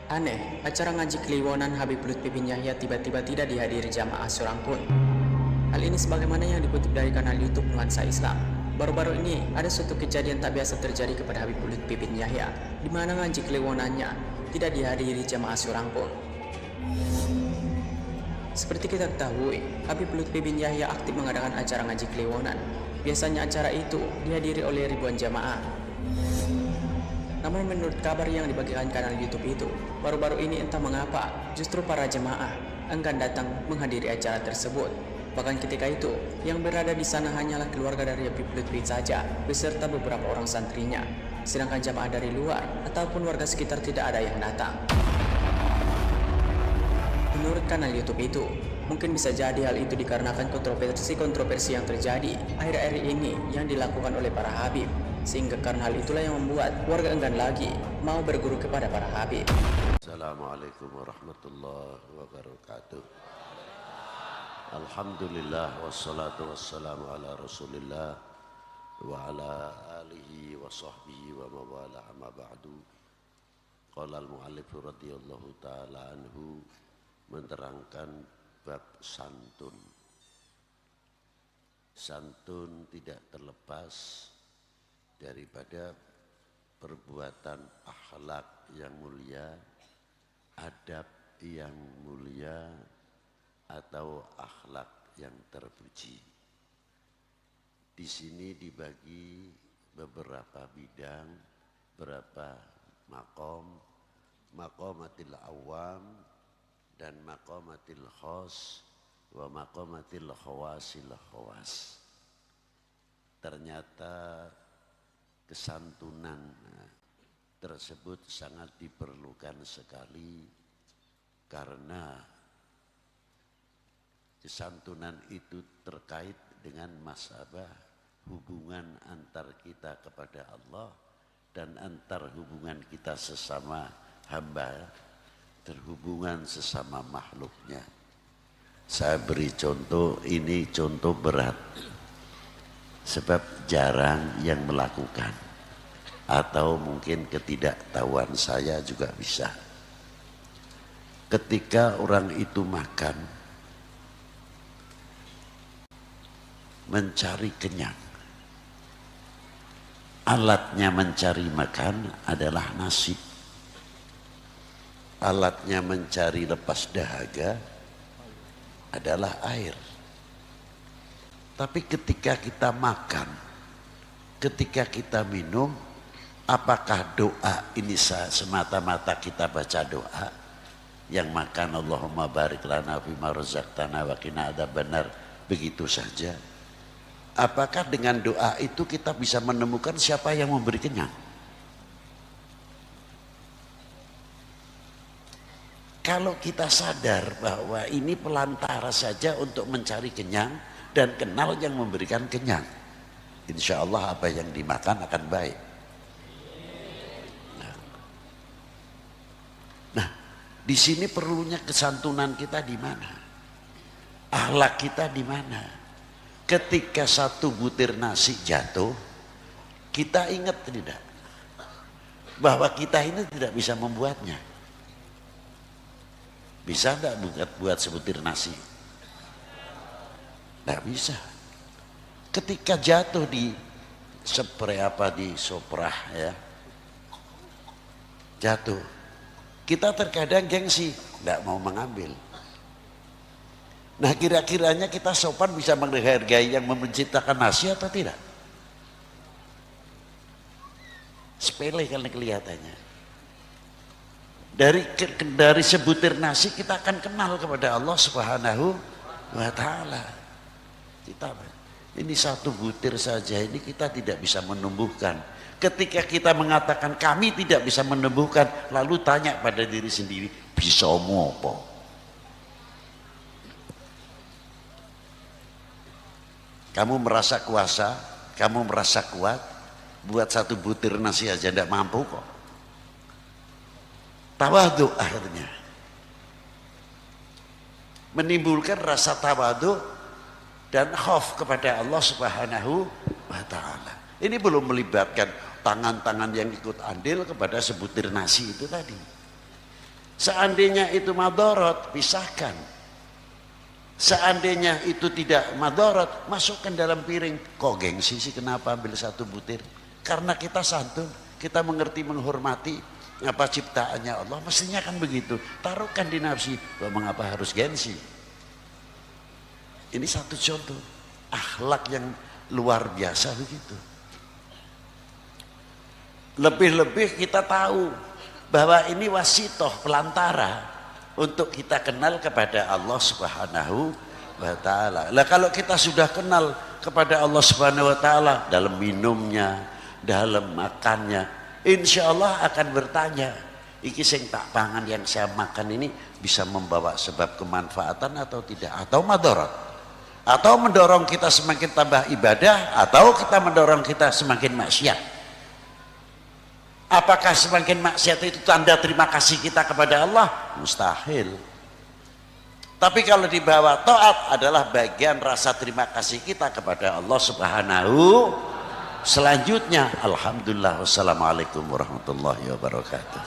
Aneh, acara ngaji Kliwonan Habib Lutfi bin Yahya tiba-tiba tidak dihadiri jamaah seorang pun. Hal ini sebagaimana yang dikutip dari kanal YouTube Nuansa Islam. Baru-baru ini ada suatu kejadian tak biasa terjadi kepada Habib Lutfi bin Yahya, di mana ngaji Kliwonannya tidak dihadiri jamaah seorang pun. Seperti kita ketahui, Habib Lutfi bin Yahya aktif mengadakan acara ngaji Kliwonan. Biasanya acara itu dihadiri oleh ribuan jamaah. Namun menurut kabar yang dibagikan kanal YouTube itu, baru-baru ini entah mengapa justru para jemaah enggan datang menghadiri acara tersebut. Bahkan ketika itu, yang berada di sana hanyalah keluarga dari Habib Lutfi saja, beserta beberapa orang santrinya. Sedangkan jemaah dari luar ataupun warga sekitar tidak ada yang datang. Menurut kanal YouTube itu, mungkin bisa jadi hal itu dikarenakan kontroversi yang terjadi akhir-akhir ini yang dilakukan oleh para habib. Sehingga karena hal itulah yang membuat warga enggan lagi mau berguru kepada para habib. Assalamualaikum warahmatullahi wabarakatuh. Alhamdulillah wassalatu wassalamu ala rasulillah wa ala alihi wa sahbihi wa mawala amma ba'du. Qala al-mu'allif radhiyallahu ta'ala anhu menerangkan bab santun. Santun tidak terlepas daripada perbuatan akhlak yang mulia, adab yang mulia, atau akhlak yang terpuji. Di sini dibagi beberapa bidang, beberapa makom, makomatil awam dan makomatil khos wa makomatil khawasil khawas. Ternyata kesantunan tersebut sangat diperlukan sekali karena kesantunan itu terkait dengan masalah hubungan antar kita kepada Allah dan antar hubungan kita sesama hamba, terhubungan sesama makhluknya. Saya beri contoh, ini contoh berat. Sebab jarang yang melakukan atau mungkin ketidaktahuan saya juga bisa. Ketika orang itu makan, mencari kenyang, alatnya mencari makan adalah nasi, alatnya mencari lepas dahaga adalah air. Tapi ketika kita makan, ketika kita minum, apakah doa ini semata-mata kita baca doa? Yang makan Allahumma barik lana fima razaqtana wa qina adzabannar, begitu saja. Apakah dengan doa itu kita bisa menemukan siapa yang memberi kenyang? Kalau kita sadar bahwa ini pelantara saja untuk mencari kenyang, dan kenal yang memberikan kenyang, insya Allah apa yang dimakan akan baik. Nah, di sini perlunya kesantunan kita di mana? Akhlak kita di mana? Ketika satu butir nasi jatuh, kita ingat tidak bahwa kita ini tidak bisa membuatnya? Bisa tidak buat sebutir nasi? Tidak bisa. Ketika jatuh di soprah ya, jatuh, kita terkadang gengsi, tidak mau mengambil. Nah, kira-kiranya kita sopan bisa menghargai yang menciptakan nasi atau tidak? Sepele kan kelihatannya. Dari sebutir nasi kita akan kenal kepada Allah Subhanahu wa Ta'ala. Ini satu butir saja, ini kita tidak bisa menumbuhkan. Ketika kita mengatakan kami tidak bisa menumbuhkan, lalu tanya pada diri sendiri, bisa apa? Kamu merasa kuasa, kamu merasa kuat, buat satu butir nasi aja tidak mampu kok. Tawadhu akhirnya menimbulkan rasa tawadhu dan khauf kepada Allah Subhanahu wa Ta'ala. Ini belum melibatkan tangan-tangan yang ikut andil kepada sebutir nasi itu tadi. Seandainya itu madorot, pisahkan. Seandainya itu tidak madorot, masukkan dalam piring. Kok gengsi sih kenapa ambil satu butir? Karena kita santun, kita mengerti menghormati apa ciptaannya Allah, mestinya kan begitu. Taruhkan di nafsi, mengapa harus gengsi? Ini satu contoh akhlak yang luar biasa begitu. Lebih-lebih kita tahu bahwa ini wasitoh, pelantara untuk kita kenal kepada Allah Subhanahu wa ta'ala. Lah kalau kita sudah kenal kepada Allah Subhanahu wa ta'ala dalam minumnya, dalam makannya, insya Allah akan bertanya, iki sing tak pangan yang saya makan ini bisa membawa sebab kemanfaatan atau tidak, atau madarat, atau mendorong kita semakin tambah ibadah, atau kita mendorong kita semakin maksiat. Apakah semakin maksiat itu tanda terima kasih kita kepada Allah? Mustahil. Tapi kalau dibawa taat adalah bagian rasa terima kasih kita kepada Allah Subhanahu. Selanjutnya, alhamdulillah, wassalamualaikum warahmatullahi wabarakatuh.